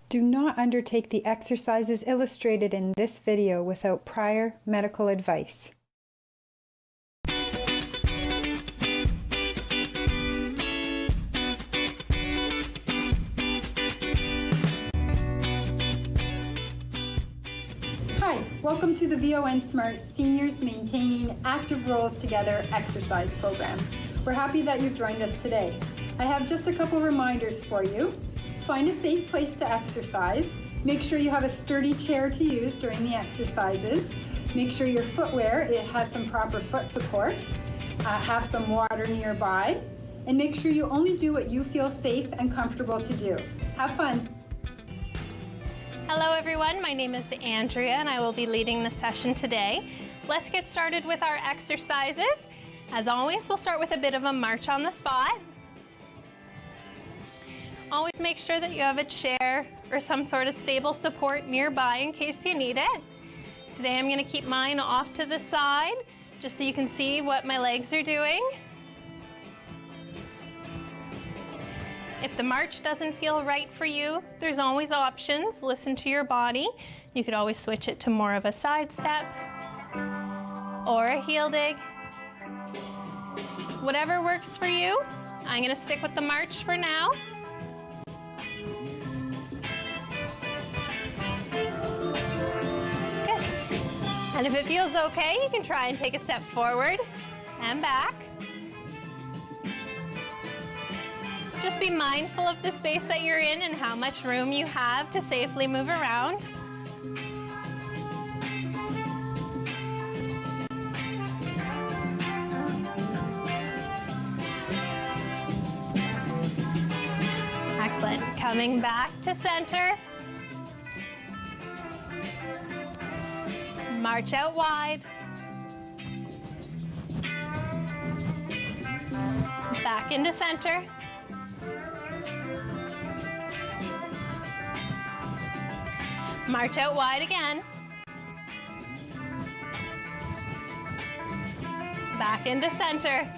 Do not undertake the exercises illustrated in this video without prior medical advice. Hi, welcome to the VON Smart Seniors Maintaining Active Roles Together exercise program. We're happy that you've joined us today. I have just a couple reminders for you. Find a safe place to exercise. Make sure you have a sturdy chair to use during the exercises. Make sure your footwear, it has some proper foot support. Have some water nearby. And make sure you only do what you feel safe and comfortable to do. Have fun. Hello everyone, my name is Andrea and I will be leading the session today. Let's get started with our exercises. As always, we'll start with a bit of a march on the spot. Always make sure that you have a chair or some sort of stable support nearby in case you need it. Today I'm going to keep mine off to the side just so you can see what my legs are doing. If the march doesn't feel right for you, there's always options. Listen to your body. You could always switch it to more of a side step or a heel dig. Whatever works for you. I'm going to stick with the march for now. Good. And if it feels okay, you can try and take a step forward and back. Just be mindful of the space that you're in and how much room you have to safely move around. Excellent. Coming back to center. March out wide. Back into center. March out wide again. Back into center.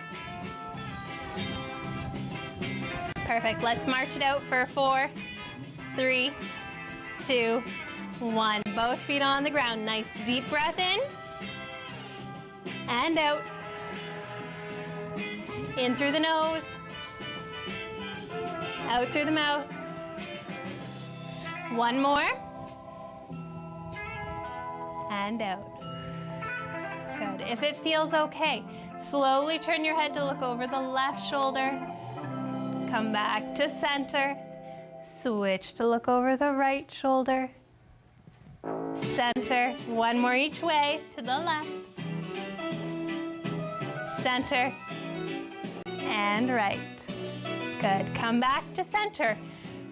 Perfect. Let's march it out for 4, 3, 2, 1. Both feet on the ground. Nice deep breath in and out. In through the nose, out through the mouth. One more. And out. Good. If it feels okay, slowly turn your head to look over the left shoulder. Come back to center. Switch to look over the right shoulder. Center. One more each way to the left. Center. And right. Good. Come back to center.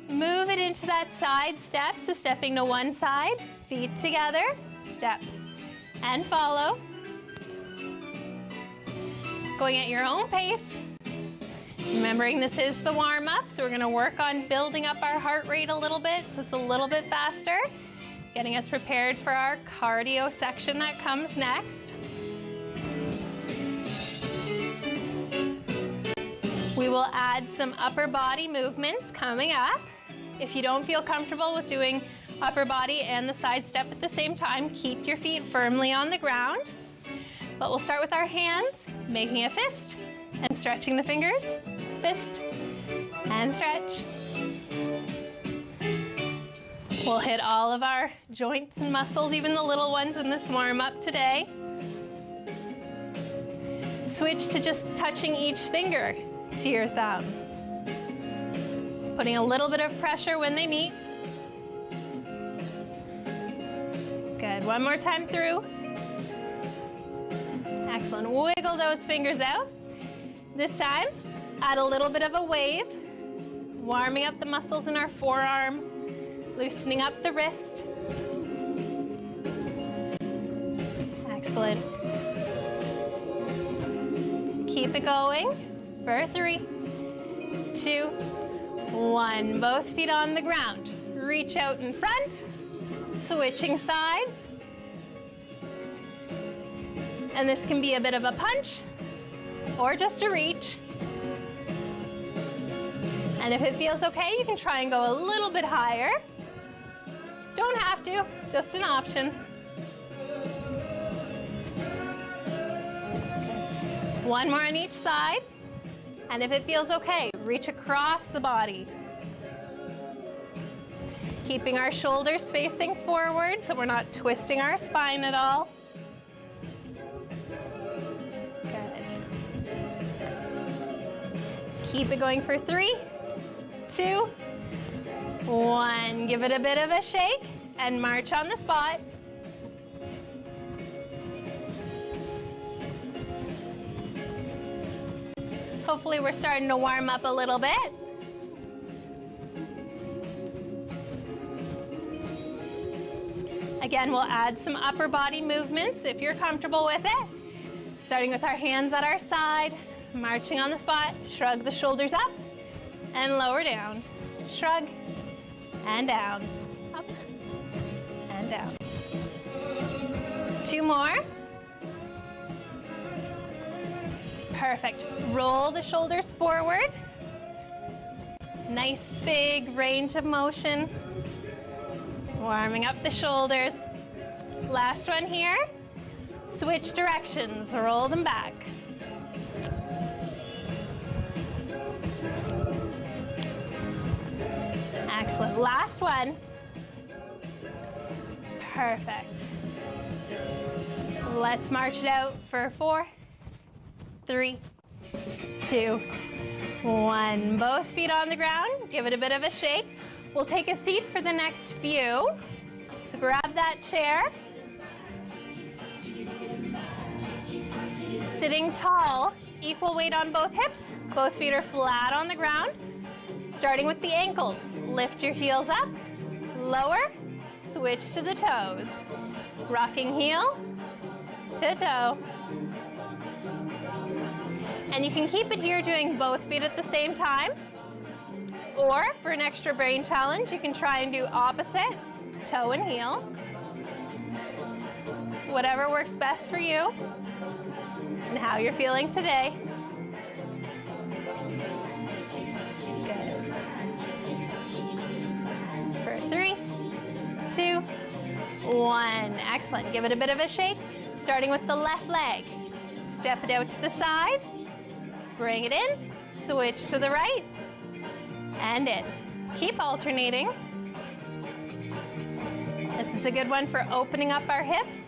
Move it into that side step. So stepping to one side, feet together. Step and follow. Going at your own pace. Remembering this is the warm-up, so we're going to work on building up our heart rate a little bit so it's a little bit faster, getting us prepared for our cardio section that comes next. We will add some upper body movements coming up. If you don't feel comfortable with doing upper body and the side step at the same time, keep your feet firmly on the ground. But we'll start with our hands, making a fist and stretching the fingers. Fist and stretch. We'll hit all of our joints and muscles, even the little ones in this warm-up today. Switch to just touching each finger to your thumb. Putting a little bit of pressure when they meet. Good. One more time through. Excellent. Wiggle those fingers out. This time, add a little bit of a wave. Warming up the muscles in our forearm. Loosening up the wrist. Excellent. Keep it going for 3, 2, 1. Both feet on the ground. Reach out in front. Switching sides. And this can be a bit of a punch or just a reach. And if it feels okay, you can try and go a little bit higher. Don't have to, just an option. One more on each side. And if it feels okay, reach across the body. Keeping our shoulders facing forward so we're not twisting our spine at all. Keep it going for 3, 2, 1. Give it a bit of a shake and march on the spot. Hopefully we're starting to warm up a little bit. Again, we'll add some upper body movements if you're comfortable with it. Starting with our hands at our side. Marching on the spot, shrug the shoulders up and lower down. Shrug and down, up and down. 2 more. Perfect. Roll the shoulders forward. Nice big range of motion. Warming up the shoulders. Last one here. Switch directions, roll them back. Excellent. Last one. Perfect. Let's march it out for 4, 3, 2, 1. Both feet on the ground. Give it a bit of a shake. We'll take a seat for the next few. So grab that chair. Sitting tall, equal weight on both hips. Both feet are flat on the ground. Starting with the ankles, lift your heels up, lower, switch to the toes. Rocking heel to toe. And you can keep it here doing both feet at the same time. Or for an extra brain challenge, you can try and do opposite, toe and heel. Whatever works best for you and how you're feeling today. For 3, 2, 1. Excellent. Give it a bit of a shake. Starting with the left leg. Step it out to the side. Bring it in. Switch to the right. And in. Keep alternating. This is a good one for opening up our hips.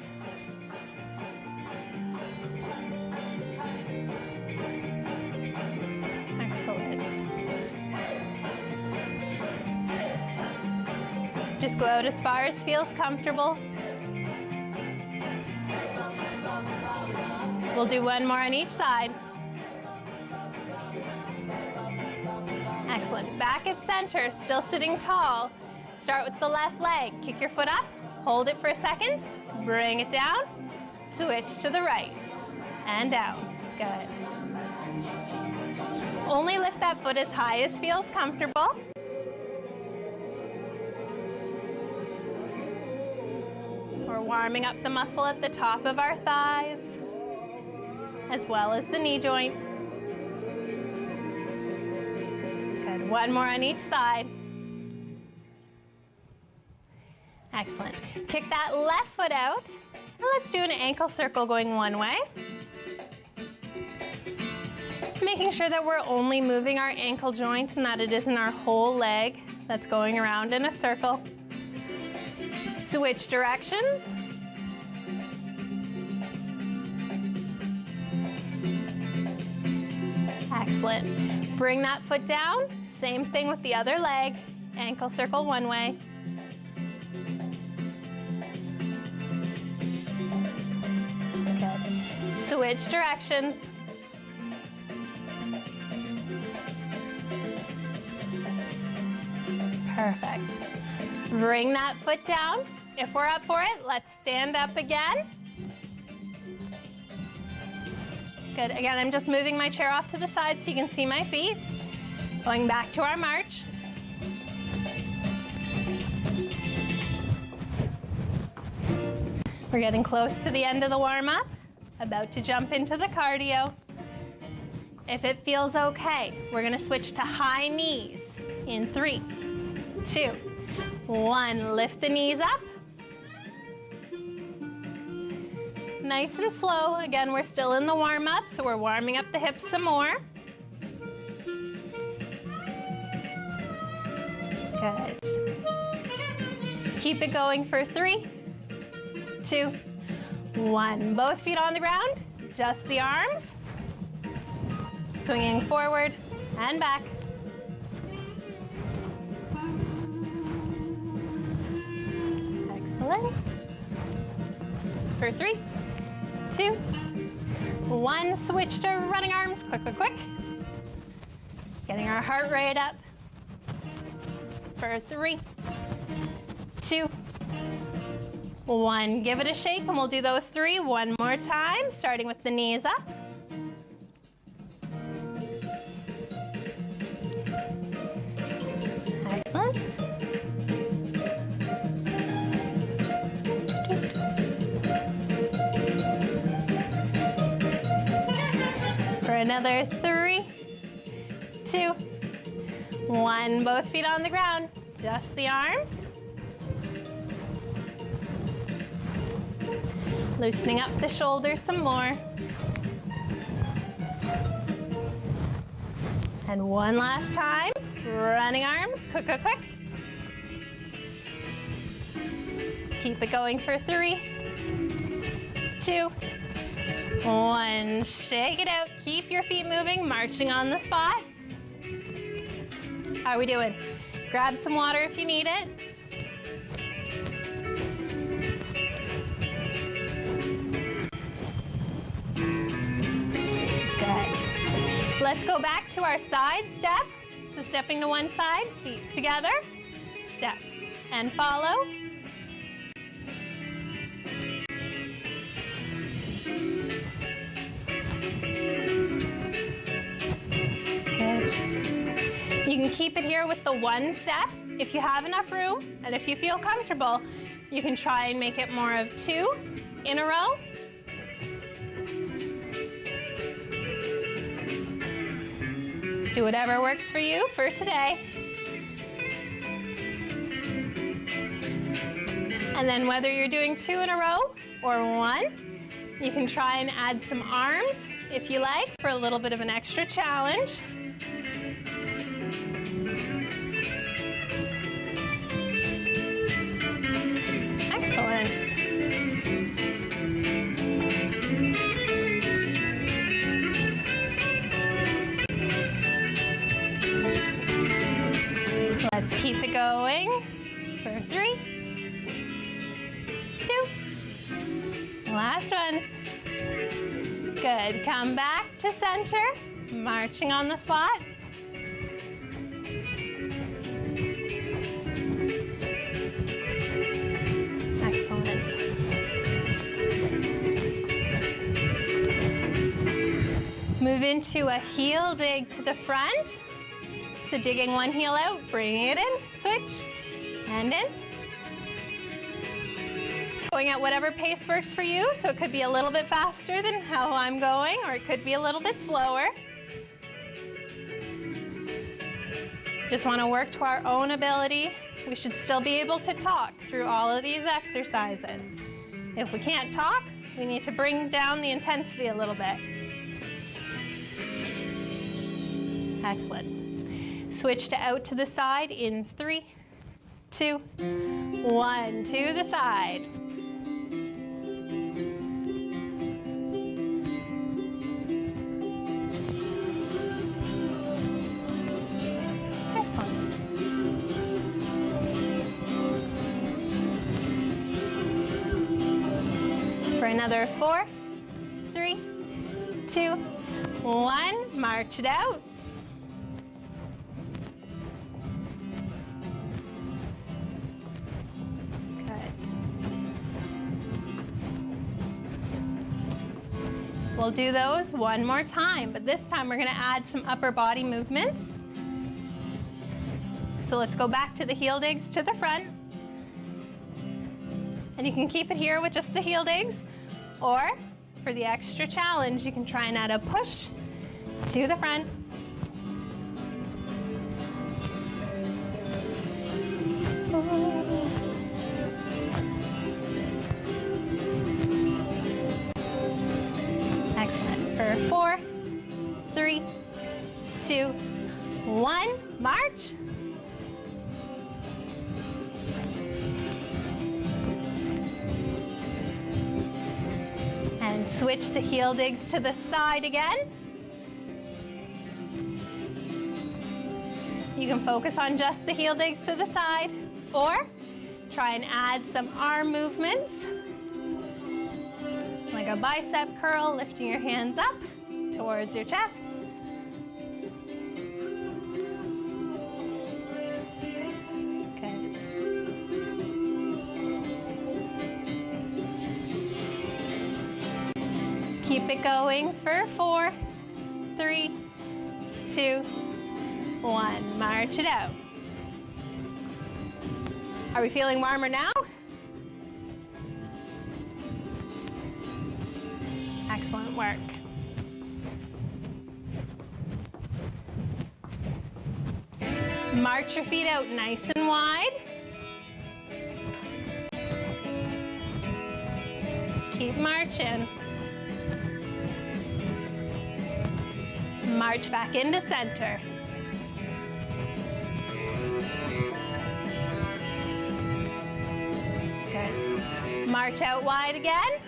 Excellent. Just go out as far as feels comfortable. We'll do one more on each side. Excellent. Back at center, still sitting tall. Start with the left leg. Kick your foot up, hold it for a second, bring it down, switch to the right, and down. Good. Only lift that foot as high as feels comfortable. We're warming up the muscle at the top of our thighs, as well as the knee joint. Good. One more on each side. Excellent. Kick that left foot out. And let's do an ankle circle going one way. Making sure that we're only moving our ankle joint and that it isn't our whole leg that's going around in a circle. Switch directions. Excellent. Bring that foot down. Same thing with the other leg. Ankle circle one way. Good. Switch directions. Perfect. Bring that foot down. If we're up for it, let's stand up again. Good. Again, I'm just moving my chair off to the side so you can see my feet. Going back to our march. We're getting close to the end of the warm-up. About to jump into the cardio. If it feels okay, we're going to switch to high knees in 3, 2, 1, lift the knees up. Nice and slow. Again, we're still in the warm-up, so we're warming up the hips some more. Good. Keep it going for 3, 2, 1. Both feet on the ground, just the arms. Swinging forward and back. Excellent. For 3, 2, 1. Switch to running arms. Quick, quick, quick. Getting our heart rate up. For 3, 2, 1. Give it a shake, and we'll do those 3 one more time, starting with the knees up. Excellent. For another 3, 2, 1. Both feet on the ground, just the arms. Loosening up the shoulders some more. And one last time, running arms, quick, quick, quick. Keep it going for 3, 2, 1. Shake it out, keep your feet moving, marching on the spot. How are we doing? Grab some water if you need it. Good. Let's go back to our side step. So stepping to one side, feet together, step and follow. Good. You can keep it here with the one step if you have enough room, and if you feel comfortable, you can try and make it more of 2 in a row. Do whatever works for you for today. And then whether you're doing 2 in a row or 1, you can try and add some arms if you like for a little bit of an extra challenge. Excellent. Let's keep it going for 3, 2. Last ones. Good. Come back to center, marching on the spot. Excellent. Move into a heel dig to the front. So digging one heel out, bringing it in, switch, and in. Going at whatever pace works for you, so it could be a little bit faster than how I'm going, or it could be a little bit slower. Just want to work to our own ability. We should still be able to talk through all of these exercises. If we can't talk, we need to bring down the intensity a little bit. Excellent. Switch to out to the side in 3, 2, 1. To the side. Excellent. For another 4, 3, 2, 1. March it out. We'll do those one more time, but this time we're going to add some upper body movements. So let's go back to the heel digs to the front. And you can keep it here with just the heel digs, or for the extra challenge, you can try and add a push to the front. Excellent. For 4, 3, 2, 1, march. And switch to heel digs to the side again. You can focus on just the heel digs to the side, or try and add some arm movements, like a bicep curl, lifting your hands up towards your chest. Good. Keep it going for 4, 3, 2, 1. March it out. Are we feeling warmer now? Excellent work. March your feet out nice and wide. Keep marching. March back into center. Good. March out wide again.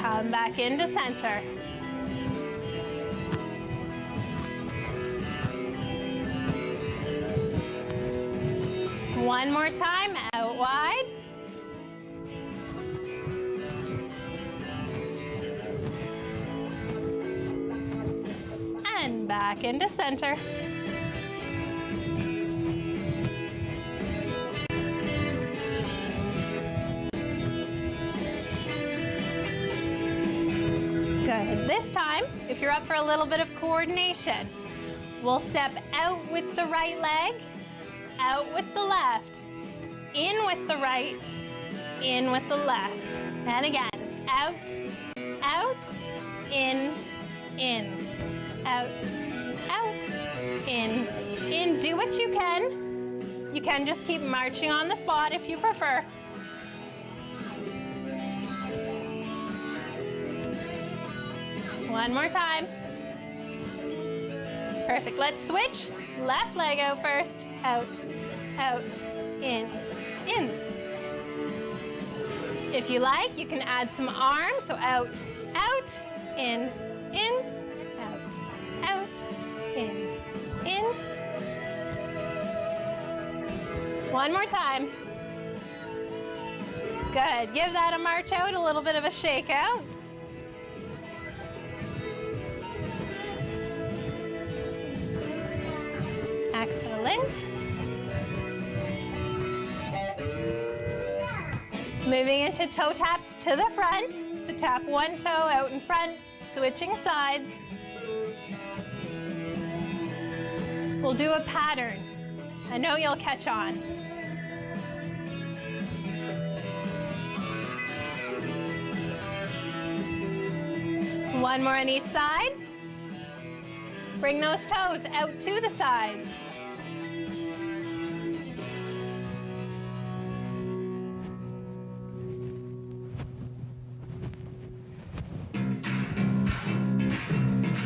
Come back into center. One more time, out wide. And back into center. Good. This time, if you're up for a little bit of coordination, we'll step out with the right leg, out with the left, in with the right, in with the left. And again, out, out, in, out, out, in. Do what you can. You can just keep marching on the spot if you prefer. One more time. Perfect. Let's switch. Left leg out first. Out, out, in. If you like, you can add some arms. So out, out, in, out, out, in. One more time. Good. Give that a march out, a little bit of a shake out. Excellent. Moving into toe taps to the front. So tap one toe out in front, switching sides. We'll do a pattern. I know you'll catch on. One more on each side. Bring those toes out to the sides.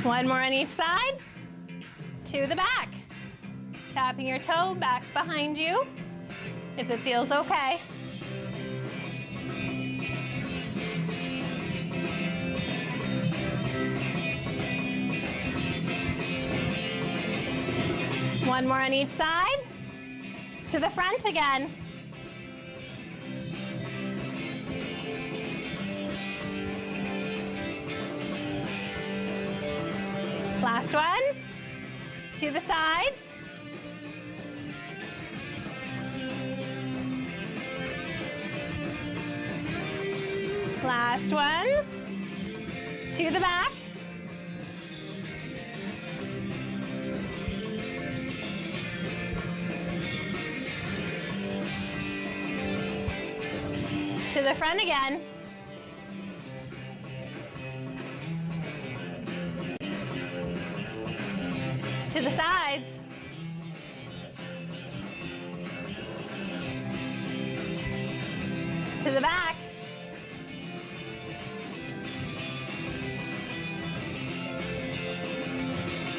One more on each side. To the back. Tapping your toe back behind you, if it feels okay. One more on each side. To the front again. Last ones. To the sides. Last ones. To the back. To the front again. To the sides. To the back.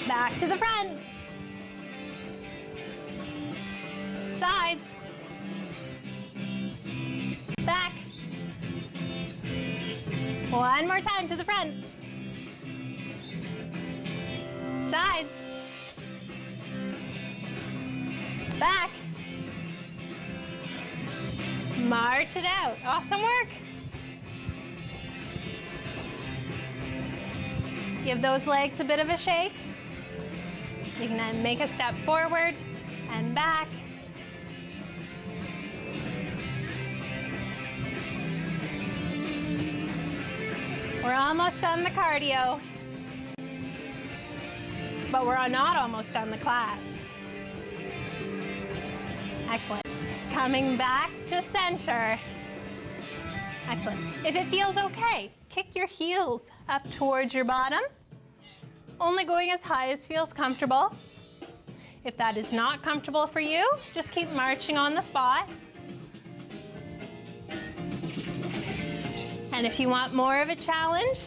Back to the front. Sides. Back. One more time to the front. Sides. Back. March it out. Awesome work. Give those legs a bit of a shake. You can then make a step forward and back. We're almost done the cardio, but we're not almost done the class. Excellent. Coming back to center. Excellent. If it feels okay, kick your heels up towards your bottom, only going as high as feels comfortable. If that is not comfortable for you, just keep marching on the spot. And if you want more of a challenge,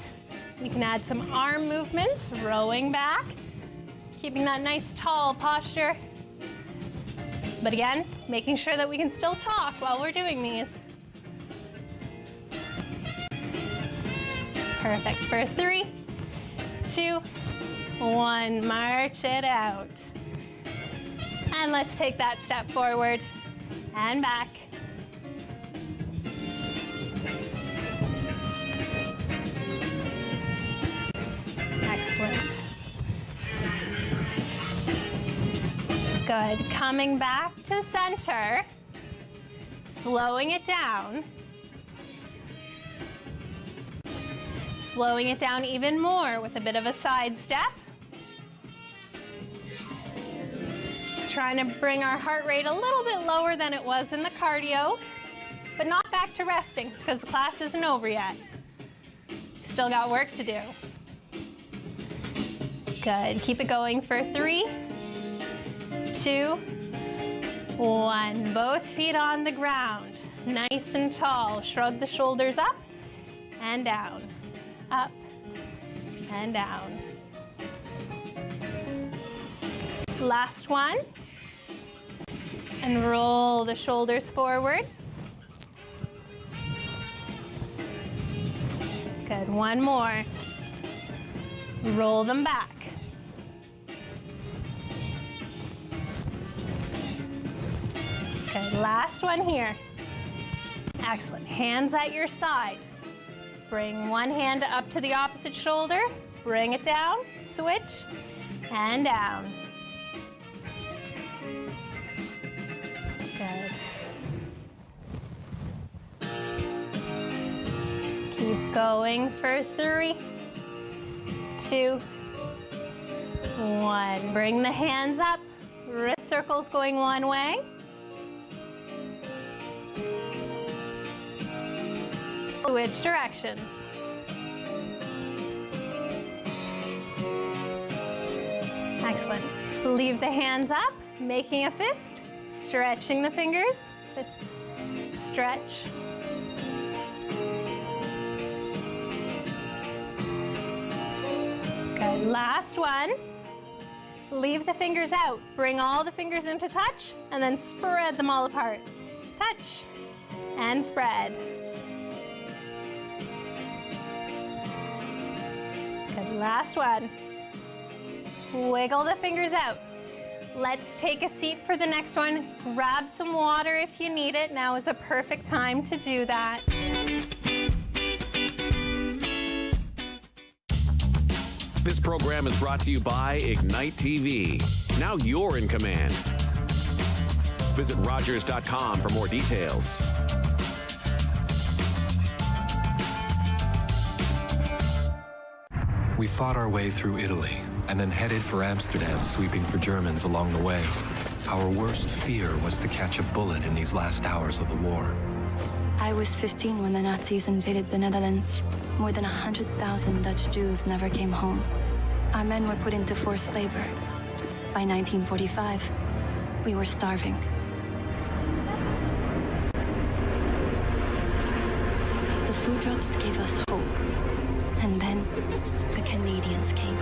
you can add some arm movements, rowing back, keeping that nice tall posture. But again, making sure that we can still talk while we're doing these. Perfect. For 3, 2, 1, march it out. And let's take that step forward and back. Excellent. Good. Coming back to center, slowing it down. Slowing it down even more with a bit of a side step. Trying to bring our heart rate a little bit lower than it was in the cardio, but not back to resting because the class isn't over yet. Still got work to do. Good. Keep it going for 3, 2, 1. Both feet on the ground. Nice and tall. Shrug the shoulders up and down. Up and down. Last one. And roll the shoulders forward. Good. One more. Roll them back. Good. Last one here. Excellent. Hands at your side. Bring one hand up to the opposite shoulder. Bring it down. Switch. And down. Good. Keep going for 3, 2, 1. Bring the hands up. Wrist circles going one way. Switch directions. Excellent. Leave the hands up, making a fist, stretching the fingers, fist, stretch. Good. Last one. Leave the fingers out. Bring all the fingers into touch and then spread them all apart. Touch and spread. Good. Last one. Wiggle the fingers out. Let's take a seat for the next one. Grab some water if you need it. Now is a perfect time to do that. This program is brought to you by Ignite TV. Now you're in command. Visit Rogers.com for more details. We fought our way through Italy and then headed for Amsterdam, sweeping for Germans along the way. Our worst fear was to catch a bullet in these last hours of the war. I was 15 when the Nazis invaded the Netherlands. More than 100,000 Dutch Jews never came home. Our men were put into forced labor. By 1945, we were starving. The food drops gave us hope. And then the Canadians came.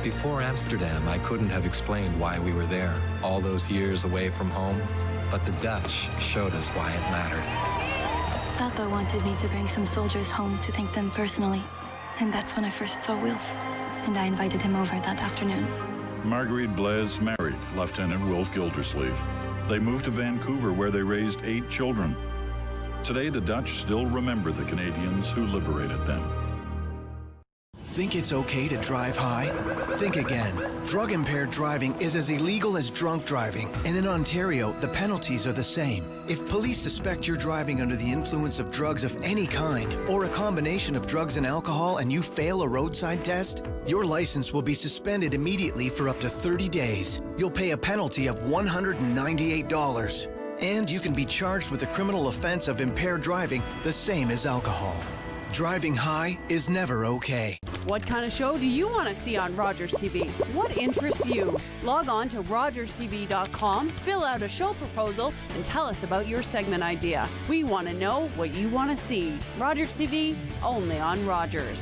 Before Amsterdam, I couldn't have explained why we were there, all those years away from home. But the Dutch showed us why it mattered. Papa wanted me to bring some soldiers home to thank them personally. And that's when I first saw Wilf. And I invited him over that afternoon. Marguerite Blaise married Lieutenant Wilf Gildersleeve. They moved to Vancouver, where they raised 8 children. Today, the Dutch still remember the Canadians who liberated them. Think it's okay to drive high? Think again. Drug-impaired driving is as illegal as drunk driving, and in Ontario, the penalties are the same. If police suspect you're driving under the influence of drugs of any kind, or a combination of drugs and alcohol, and you fail a roadside test, your license will be suspended immediately for up to 30 days. You'll pay a penalty of $198. And you can be charged with a criminal offense of impaired driving, the same as alcohol. Driving high is never okay. What kind of show do you want to see on Rogers TV? What interests you? Log on to rogerstv.com, fill out a show proposal, and tell us about your segment idea. We want to know what you want to see. Rogers TV, only on Rogers.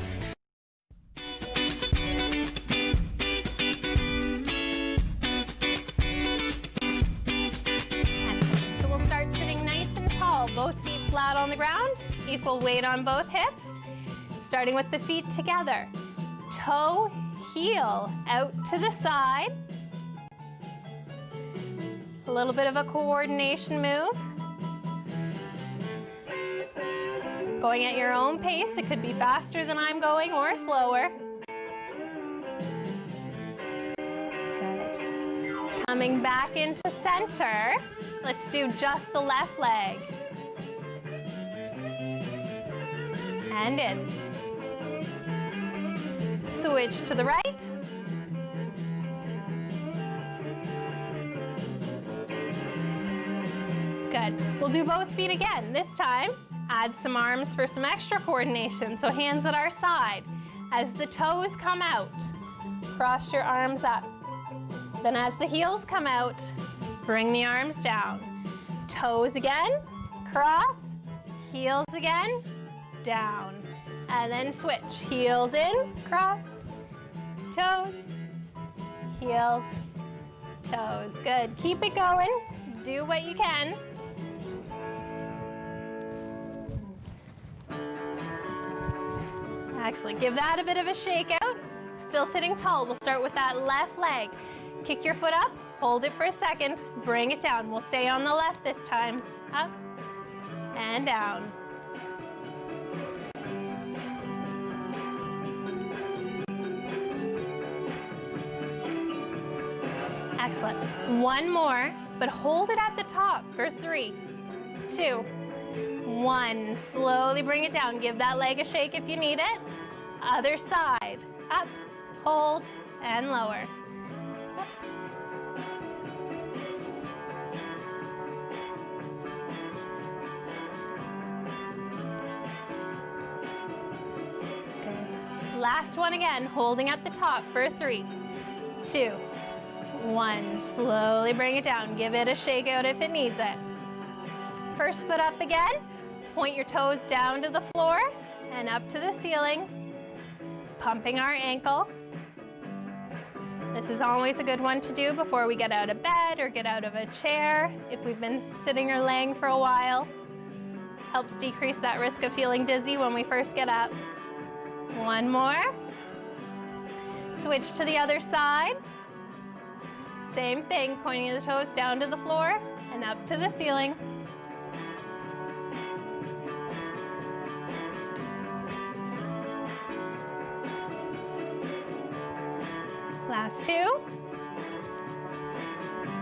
So we'll start sitting nice and tall, both feet flat on the ground, equal weight on both hips. Starting with the feet together. Toe, heel, out to the side. A little bit of a coordination move. Going at your own pace. It could be faster than I'm going or slower. Good. Coming back into center. Let's do just the left leg. And in. Switch to the right. Good. We'll do both feet again. This time, add some arms for some extra coordination. So hands at our side. As the toes come out, cross your arms up. Then as the heels come out, bring the arms down. Toes again, cross, heels again, down. And then switch. Heels in, cross, toes, heels, toes. Good. Keep it going. Do what you can. Excellent. Give that a bit of a shake out. Still sitting tall. We'll start with that left leg. Kick your foot up. Hold it for a second. Bring it down. We'll stay on the left this time. Up and down. Excellent. One more, but hold it at the top for 3, 2, 1. Slowly bring it down. Give that leg a shake if you need it. Other side. Up, hold, and lower. Up. Good. Last one again, holding at the top for 3, 2, 1. Slowly bring it down. Give it a shake out if it needs it. First foot up again. Point your toes down to the floor and up to the ceiling. Pumping our ankle. This is always a good one to do before we get out of bed or get out of a chair if we've been sitting or laying for a while. Helps decrease that risk of feeling dizzy when we first get up. One more. Switch to the other side. Same thing, pointing the toes down to the floor and up to the ceiling. Last 2.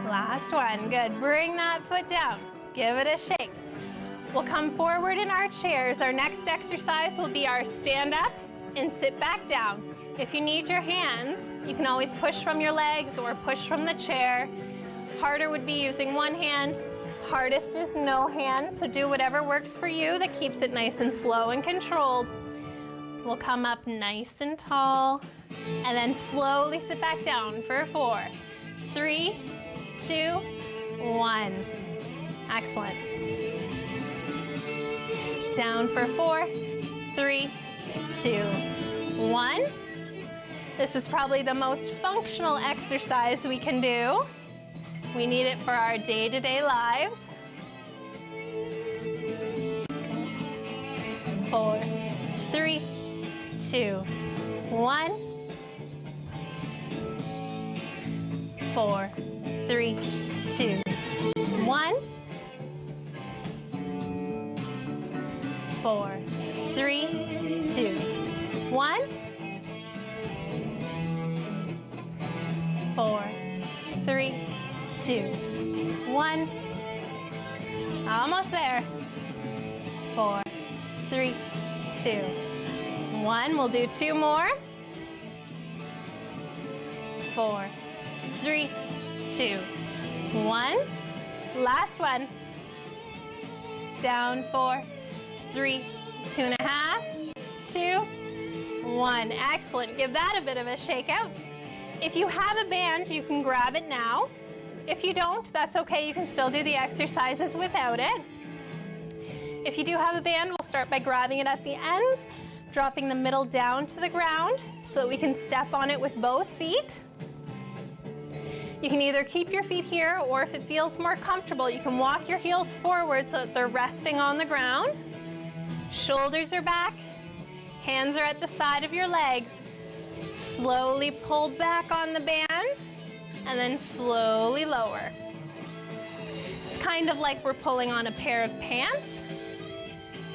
Last one. Good. Bring that foot down. Give it a shake. We'll come forward in our chairs. Our next exercise will be our stand up and sit back down. If you need your hands, you can always push from your legs or push from the chair. Harder would be using one hand. Hardest is no hand, so do whatever works for you that keeps it nice and slow and controlled. We'll come up nice and tall, and then slowly sit back down for 4, 3, 2, 1. Excellent. Down for 4, 3, 2, 1. This is probably the most functional exercise we can do. We need it for our day-to-day lives. Good. 4, 3, 2, 1. 4, 3, 2, 1. 4, 3, 2, 1. 4, 3, 2, 1. Almost there. 4, 3, 2, 1. We'll do 2 more. 4, 3, 2, 1. Last one. Down 4, 3, 2.5, 2, 1. Excellent. Give that a bit of a shake out. If you have a band, you can grab it now. If you don't, that's okay. You can still do the exercises without it. If you do have a band, we'll start by grabbing it at the ends, dropping the middle down to the ground so that we can step on it with both feet. You can either keep your feet here, or if it feels more comfortable, you can walk your heels forward so that they're resting on the ground. Shoulders are back, hands are at the side of your legs. Slowly pull back on the band, and then slowly lower. It's kind of like we're pulling on a pair of pants.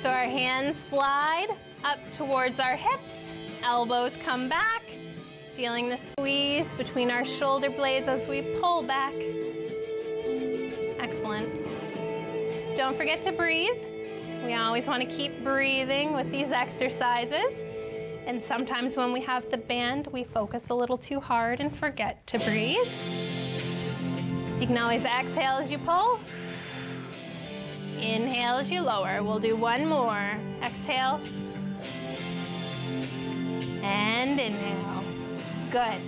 So our hands slide up towards our hips, elbows come back, feeling the squeeze between our shoulder blades as we pull back. Excellent. Don't forget to breathe. We always want to keep breathing with these exercises. And sometimes when we have the band, we focus a little too hard and forget to breathe. So you can always exhale as you pull. Inhale as you lower. We'll do 1 more. Exhale. And inhale. Good.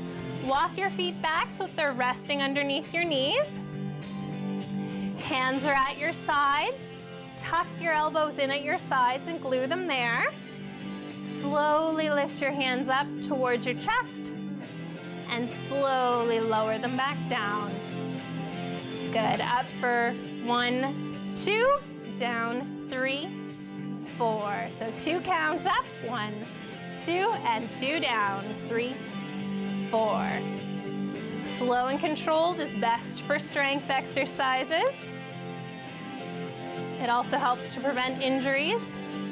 Walk your feet back so that they're resting underneath your knees. Hands are at your sides. Tuck your elbows in at your sides and glue them there. Slowly lift your hands up towards your chest and slowly lower them back down. Good. Up for 1, 2, down 3, 4. So 2 counts up. 1, 2, and 2 down. 3, 4. Slow and controlled is best for strength exercises. It also helps to prevent injuries,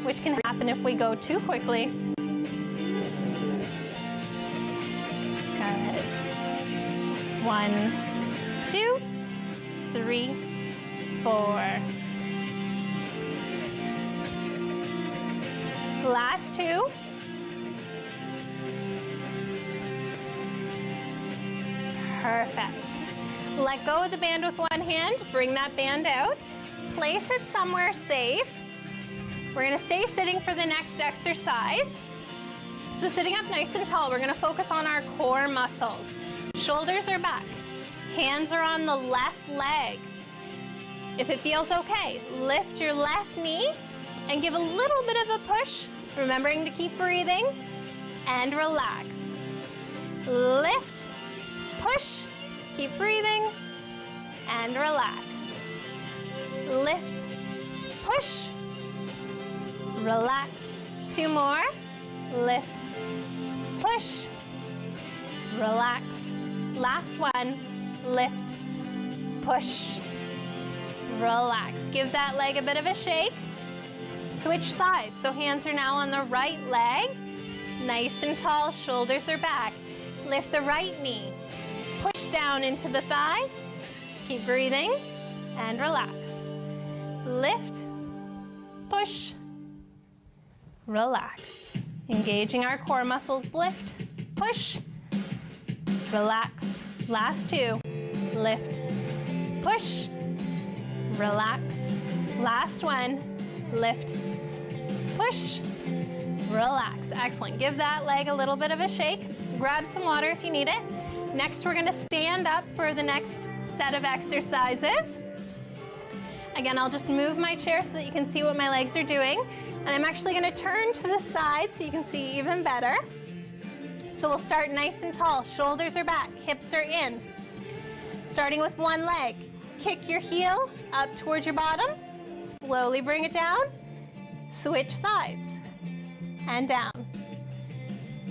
which can happen if we go too quickly. Good. 1, 2, 3, 4. Last 2. Perfect. Let go of the band with one hand. Bring that band out. Place it somewhere safe. We're going to stay sitting for the next exercise. So sitting up nice and tall, we're going to focus on our core muscles. Shoulders are back. Hands are on the left leg. If it feels okay, lift your left knee and give a little bit of a push, remembering to keep breathing, and relax. Lift, push, keep breathing, and relax. Lift, push, relax. 2 more. Lift, push, relax. Last one. Lift, push, relax. Give that leg a bit of a shake. Switch sides. So hands are now on the right leg. Nice and tall, shoulders are back. Lift the right knee. Push down into the thigh. Keep breathing and relax. Lift, push, relax. Engaging our core muscles. Lift, push, relax. Last 2. Lift, push, relax. Last one. Lift, push, relax. Excellent. Give that leg a little bit of a shake. Grab some water if you need it. Next, we're gonna stand up for the next set of exercises. Again, I'll just move my chair so that you can see what my legs are doing. And I'm actually gonna turn to the side so you can see even better. So we'll start nice and tall. Shoulders are back, hips are in. Starting with one leg. Kick your heel up towards your bottom. Slowly bring it down. Switch sides and down.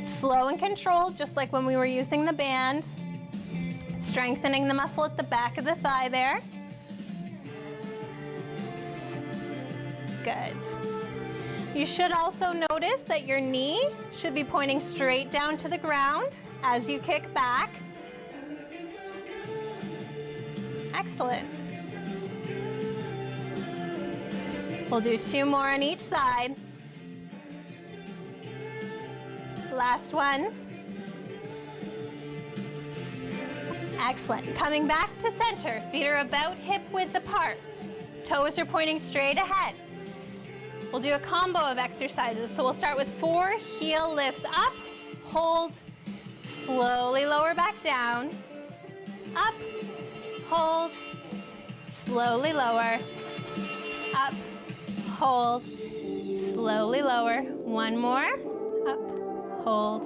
Slow and controlled, just like when we were using the band. Strengthening the muscle at the back of the thigh there. Good. You should also notice that your knee should be pointing straight down to the ground as you kick back. Excellent. We'll do 2 more on each side. Last ones. Excellent. Coming back to center. Feet are about hip width apart. Toes are pointing straight ahead. We'll do a combo of exercises. So we'll start with 4 heel lifts up, hold, slowly lower back down, up, hold, slowly lower, up, hold, slowly lower. One more, up, hold,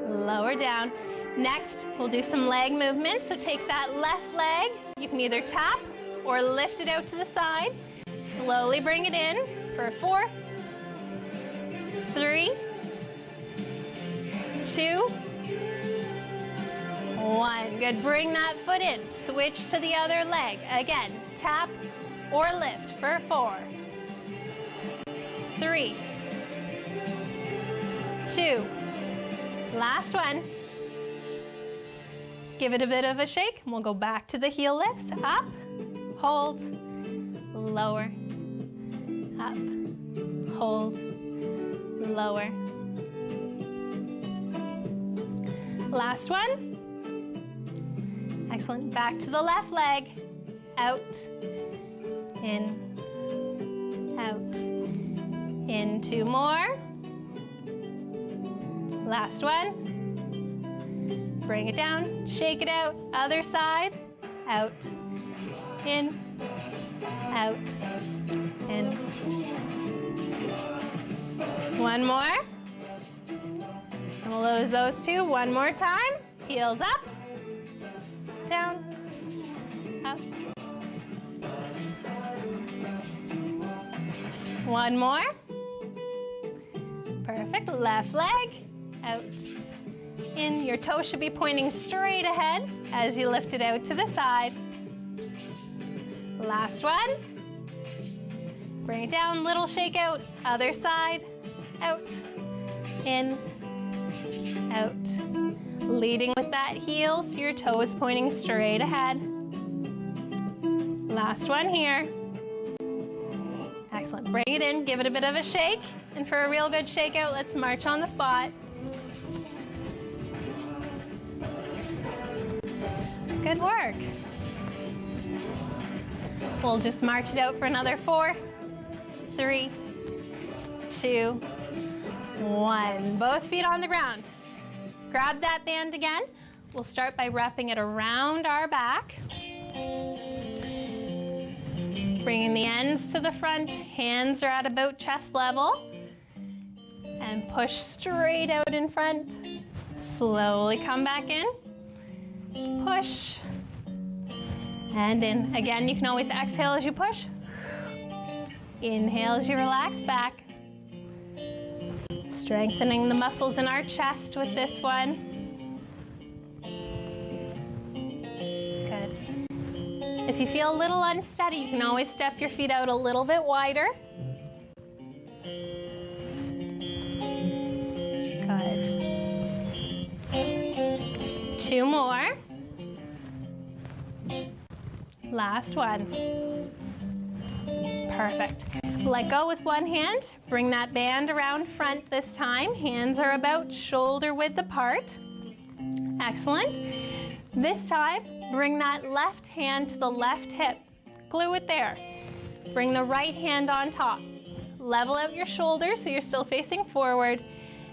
lower down. Next, we'll do some leg movement. So take that left leg. You can either tap or lift it out to the side. Slowly bring it in for 4, 3, 2, 1. Good. Bring that foot in. Switch to the other leg. Again, tap or lift for 4, 3, 2. Last one. Give it a bit of a shake, and we'll go back to the heel lifts. Up, hold, lower, up, hold, lower. Last one. Excellent. Back to the left leg. Out, in, out, in. 2 more. Last one. Bring it down, shake it out. Other side. Out, in, out, in. 1 more. And we'll lose those 2 one more time. Heels up, down, up. 1 more. Perfect. Left leg, out, in. Your toe should be pointing straight ahead as you lift it out to the side. Last one. Bring it down, little shake out. Other side, out, in, out. Leading with that heel so your toe is pointing straight ahead. Last one here. Excellent. Bring it in, give it a bit of a shake. And for a real good shake out, let's march on the spot. Good work. We'll just march it out for another 4, 3, 2, 1. Both feet on the ground. Grab that band again. We'll start by wrapping it around our back. Bringing the ends to the front. Hands are at about chest level. And push straight out in front. Slowly come back in. Push. And in. Again, you can always exhale as you push. Inhale as you relax back. Strengthening the muscles in our chest with this one. Good. If you feel a little unsteady, you can always step your feet out a little bit wider. Good. 2 more. Last one. Perfect. Let go with one hand. Bring that band around front this time. Hands are about shoulder width apart. Excellent. This time, bring that left hand to the left hip. Glue it there. Bring the right hand on top. level out your shoulders so you're still facing forward,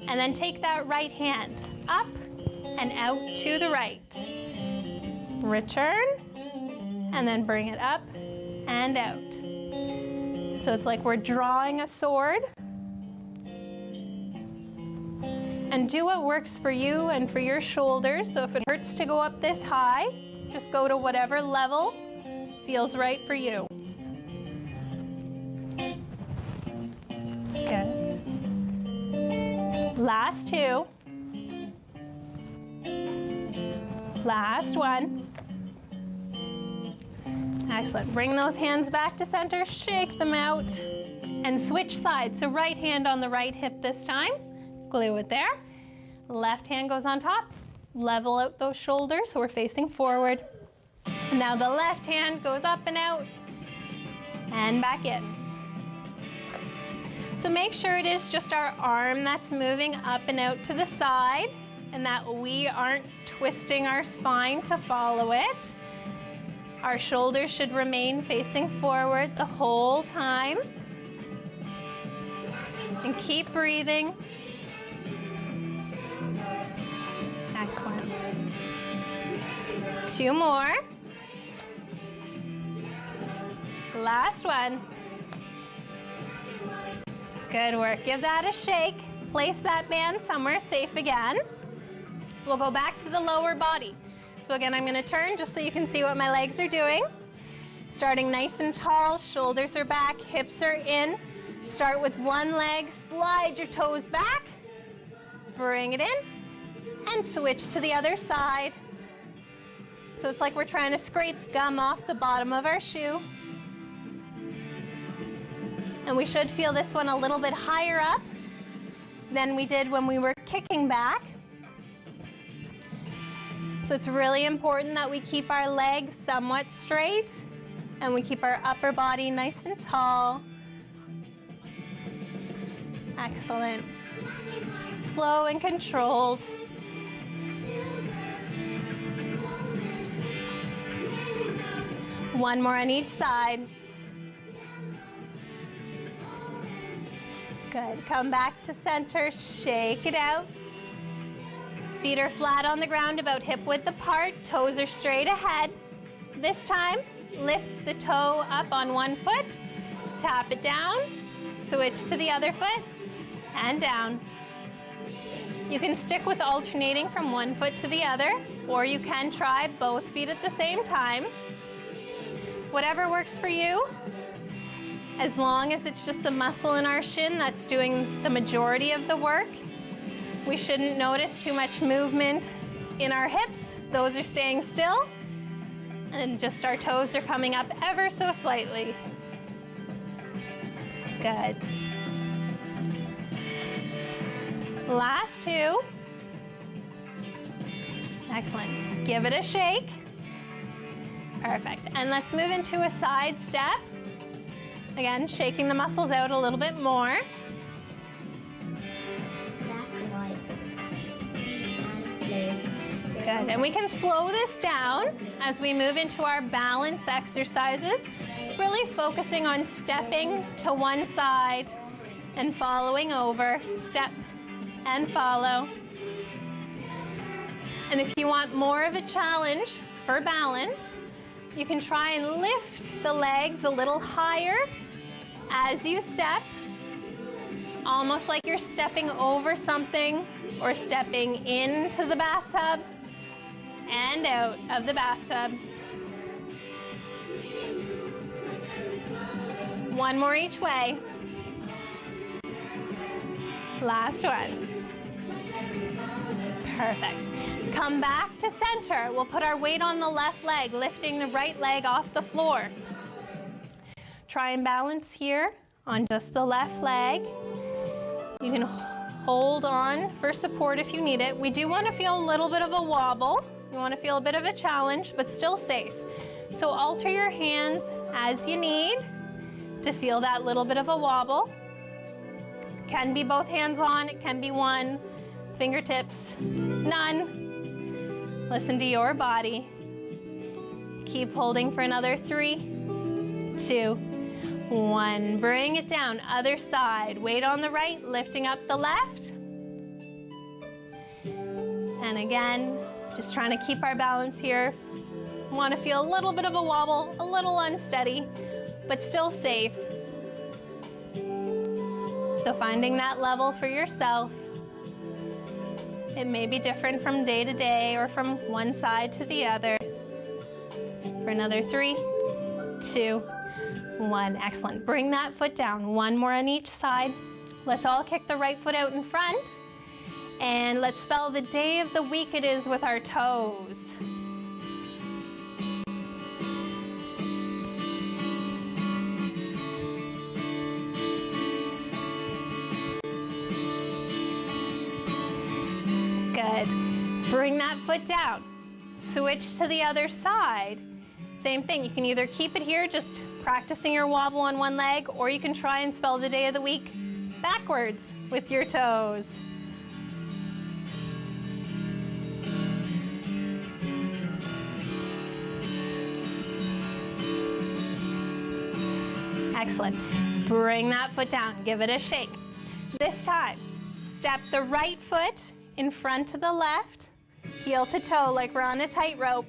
and then take that right hand up and out to the right. Return, and then bring it up and out. So it's like we're drawing a sword. And do what works for you and for your shoulders. So if it hurts to go up this high, just go to whatever level feels right for you. Good. Last two. Last one. Excellent. Bring those hands back to center, shake them out, and switch sides. So right hand on the right hip this time. Glue it there. Left hand goes on top. Level out those shoulders so we're facing forward. Now the left hand goes up and out and back in. So make sure it is just our arm that's moving up and out to the side and that we aren't twisting our spine to follow it. Our shoulders should remain facing forward the whole time. And keep breathing. Excellent. Two more. Last one. Good work. Give that a shake. Place that band somewhere safe again. We'll go back to the lower body. So again, I'm going to turn just so you can see what my legs are doing. Starting nice and tall, shoulders are back, hips are in. Start with one leg, slide your toes back, bring it in, and switch to the other side. So it's like we're trying to scrape gum off the bottom of our shoe. And we should feel this one a little bit higher up than we did when we were kicking back. So it's really important that we keep our legs somewhat straight and we keep our upper body nice and tall. Excellent. Slow and controlled. One more on each side. Good. Come back to center, shake it out. Feet are flat on the ground, about hip width apart, toes are straight ahead. This time, lift the toe up on one foot, tap it down, switch to the other foot, and down. You can stick with alternating from one foot to the other, or you can try both feet at the same time. Whatever works for you, as long as it's just the muscle in our shin that's doing the majority of the work. We shouldn't notice too much movement in our hips. Those are staying still. And just our toes are coming up ever so slightly. Good. Last two. Excellent. Give it a shake. Perfect. And let's move into a side step. Again, shaking the muscles out a little bit more. Good, and we can slow this down as we move into our balance exercises, really focusing on stepping to one side and following over, step and follow. And if you want more of a challenge for balance, you can try and lift the legs a little higher as you step, almost like you're stepping over something or stepping into the bathtub and out of the bathtub. One more each way. Last one. Perfect. Come back to center. We'll put our weight on the left leg, lifting the right leg off the floor. Try and balance here on just the left leg. You can hold on for support if you need it. We do want to feel a little bit of a wobble. You want to feel a bit of a challenge, but still safe. So alter your hands as you need to feel that little bit of a wobble. Can be both hands on, it can be one. Fingertips, none. Listen to your body. Keep holding for another 3, 2, 1. Bring it down. Other side. Weight on the right, lifting up the left. And again, just trying to keep our balance here. Want to feel a little bit of a wobble, a little unsteady, but still safe. So finding that level for yourself. It may be different from day to day or from one side to the other. For another 3, 2, 1. Excellent. Bring that foot down. 1 more on each side. Let's all kick the right foot out in front. And let's spell the day of the week it is with our toes. Good. Bring that foot down. Switch to the other side. Same thing, you can either keep it here, just practicing your wobble on one leg, or you can try and spell the day of the week backwards with your toes. Excellent. Bring that foot down, give it a shake. This time, step the right foot in front of the left, heel to toe like we're on a tightrope.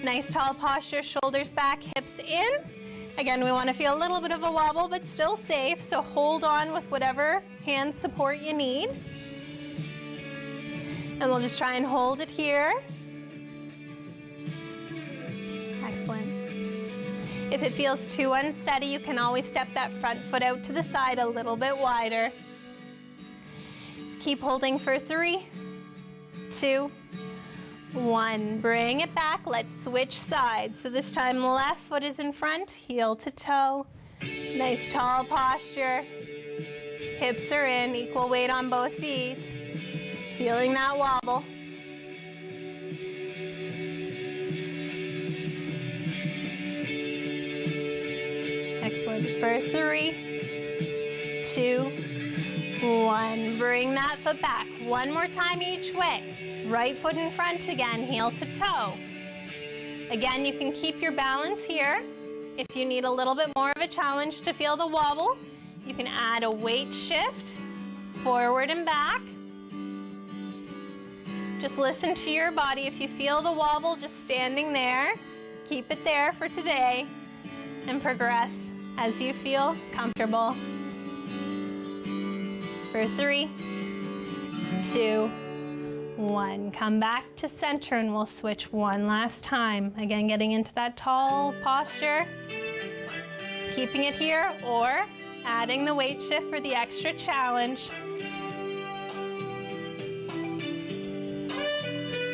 Nice tall posture, shoulders back, hips in. Again, we want to feel a little bit of a wobble, but still safe, so hold on with whatever hand support you need. And we'll just try and hold it here. Excellent. If it feels too unsteady, you can always step that front foot out to the side a little bit wider. Keep holding for 3, 2, 1. Bring it back. Let's switch sides. So this time left foot is in front, heel to toe. Nice tall posture. Hips are in, equal weight on both feet. Feeling that wobble. Excellent. For 3, 2, 1. Bring that foot back. 1 more time each way. Right foot in front again, heel to toe. Again, you can keep your balance here. If you need a little bit more of a challenge to feel the wobble, you can add a weight shift, forward and back. Just listen to your body. If you feel the wobble just standing there, keep it there for today and progress as you feel comfortable. For 3, 2, 1. Come back to center and we'll switch one last time. Again, getting into that tall posture, keeping it here, or adding the weight shift for the extra challenge.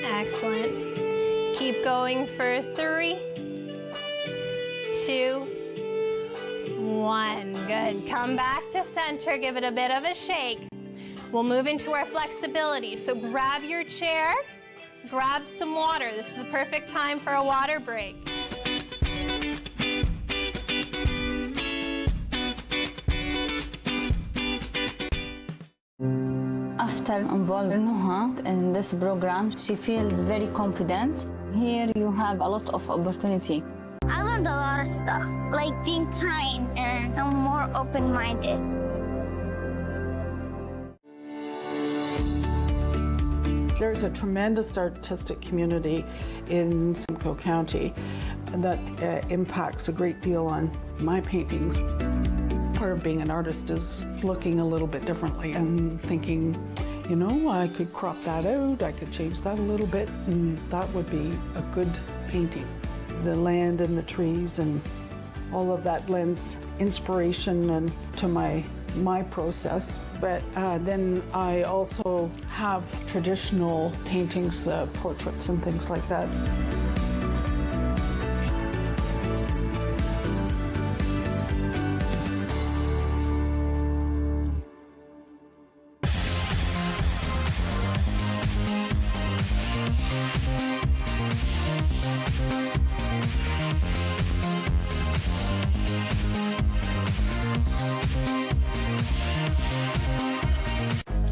Excellent. Keep going for 3, 2, 1. Good. Come back to center. Give it a bit of a shake. We'll move into our flexibility. So grab your chair, grab some water. This is the perfect time for a water break. After involving Nuha in this program, she feels very confident. Here you have a lot of opportunity. I learned a lot of stuff, like being kind and I'm more open-minded. There's a tremendous artistic community in Simcoe County that impacts a great deal on my paintings. Part of being an artist is looking a little bit differently and thinking, you know, I could crop that out, I could change that a little bit, and that would be a good painting. The land and the trees and all of that lends inspiration and to my process. But then I also have traditional paintings, portraits and things like that.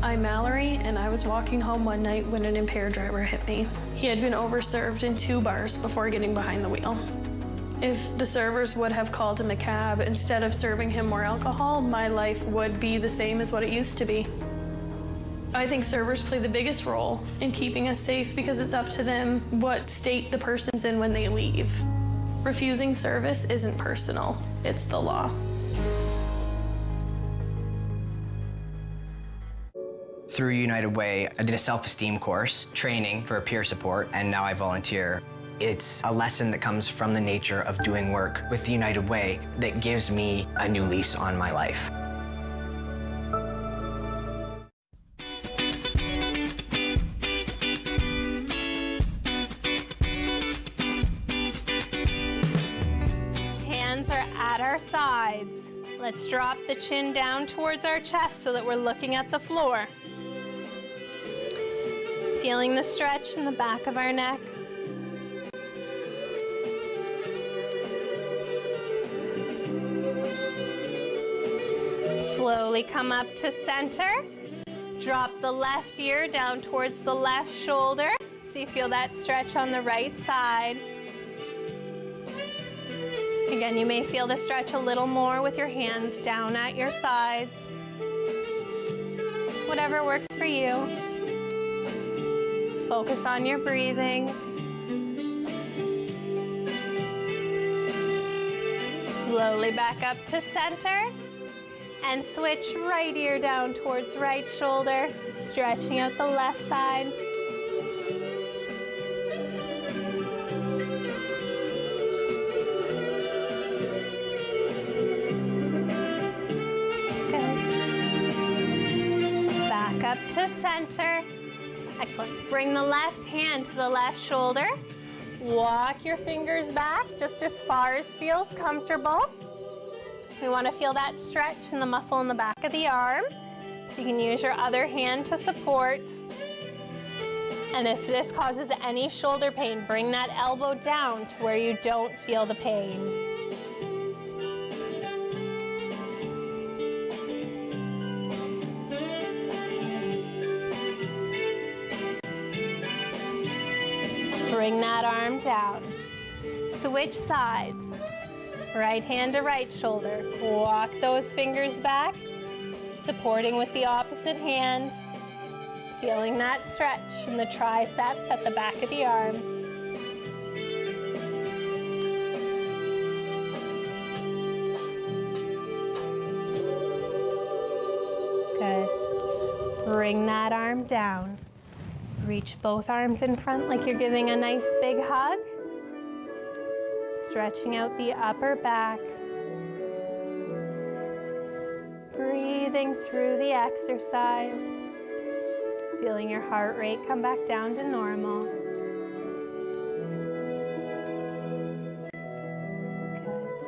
I'm Mallory, and I was walking home one night when an impaired driver hit me. He had been overserved in 2 bars before getting behind the wheel. If the servers would have called him a cab instead of serving him more alcohol, my life would be the same as what it used to be. I think servers play the biggest role in keeping us safe because it's up to them what state the person's in when they leave. Refusing service isn't personal, it's the law. Through United Way, I did a self-esteem course, training for peer support, and now I volunteer. It's a lesson that comes from the nature of doing work with the United Way that gives me a new lease on my life. Hands are at our sides. Let's drop the chin down towards our chest so that we're looking at the floor. Feeling the stretch in the back of our neck. Slowly come up to center. Drop the left ear down towards the left shoulder. So you feel that stretch on the right side. Again, you may feel the stretch a little more with your hands down at your sides. Whatever works for you. Focus on your breathing. Slowly back up to center. And switch right ear down towards right shoulder, stretching out the left side. Good. Back up to center. Excellent. Bring the left hand to the left shoulder. Walk your fingers back just as far as feels comfortable. We want to feel that stretch in the muscle in the back of the arm, so you can use your other hand to support. And if this causes any shoulder pain, bring that elbow down to where you don't feel the pain. Bring that arm down. Switch sides. Right hand to right shoulder. Walk those fingers back, supporting with the opposite hand. Feeling that stretch in the triceps at the back of the arm. Good. Bring that arm down. Reach both arms in front like you're giving a nice big hug. Stretching out the upper back. Breathing through the exercise. Feeling your heart rate come back down to normal. Good.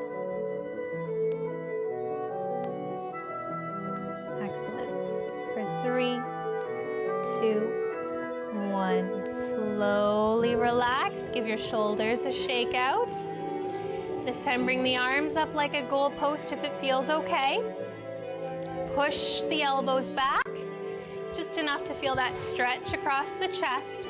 Excellent. For 3, 2, 1. Slowly relax. Give your shoulders a shake out. This time bring the arms up like a goalpost if it feels okay. Push the elbows back, just enough to feel that stretch across the chest.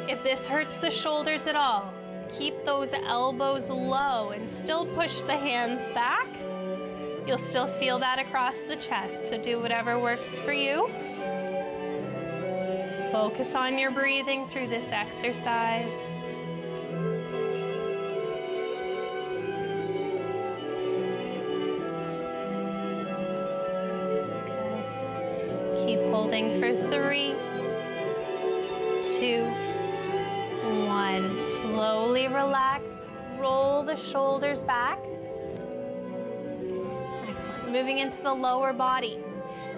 If this hurts the shoulders at all, keep those elbows low and still push the hands back. You'll still feel that across the chest, so do whatever works for you. Focus on your breathing through this exercise. Keep holding for 3, 2, 1. Slowly relax. Roll the shoulders back. Excellent. Moving into the lower body.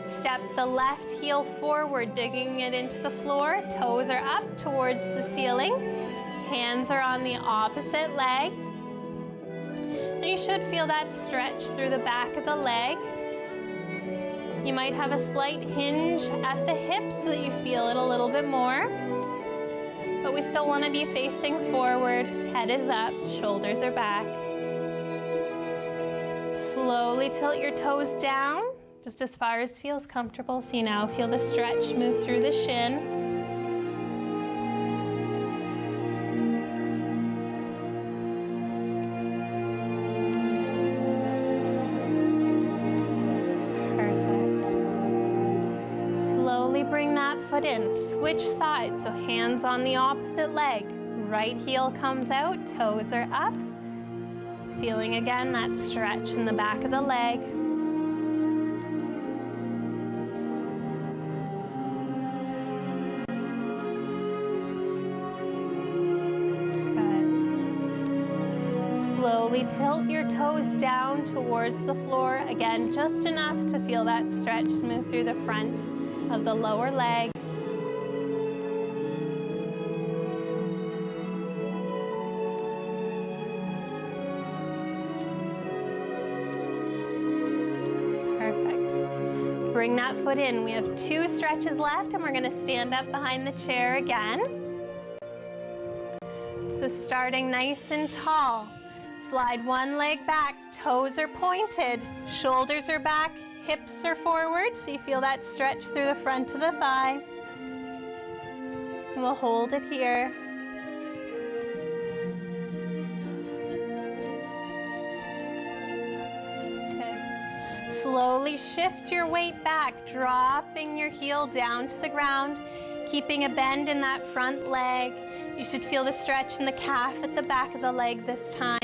Step the left heel forward, digging it into the floor. Toes are up towards the ceiling. Hands are on the opposite leg. And you should feel that stretch through the back of the leg. You might have a slight hinge at the hips so that you feel it a little bit more. But we still want to be facing forward. Head is up, shoulders are back. Slowly tilt your toes down, just as far as feels comfortable. So you now feel the stretch move through the shin. foot in, switch sides, so hands on the opposite leg. Right heel comes out, toes are up. Feeling again that stretch in the back of the leg. Slowly tilt your toes down towards the floor. Again, just enough to feel that stretch move through the front of the lower leg. Perfect. Bring that foot in. We have 2 stretches left, and we're going to stand up behind the chair again. So starting nice and tall. Slide one leg back, toes are pointed, shoulders are back, hips are forward, so you feel that stretch through the front of the thigh. And we'll hold it here. Okay. Slowly shift your weight back, dropping your heel down to the ground, keeping a bend in that front leg. You should feel the stretch in the calf at the back of the leg this time.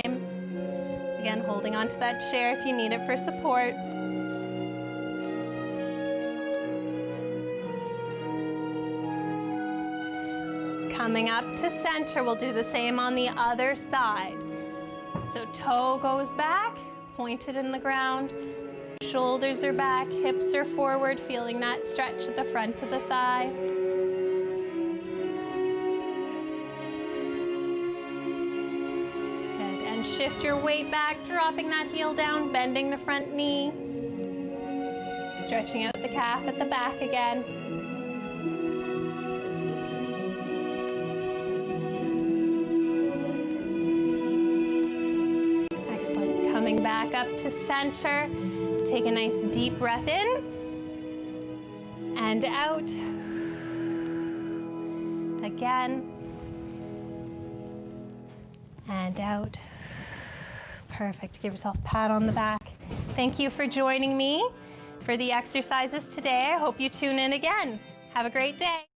Again, holding onto that chair if you need it for support. Coming up to center, we'll do the same on the other side. So toe goes back, pointed in the ground, shoulders are back, hips are forward, feeling that stretch at the front of the thigh. Shift your weight back, dropping that heel down, bending the front knee. Stretching out the calf at the back again. Excellent. Coming back up to center. Take a nice deep breath in and out. Again. And out. Perfect. Give yourself a pat on the back. Thank you for joining me for the exercises today. I hope you tune in again. Have a great day.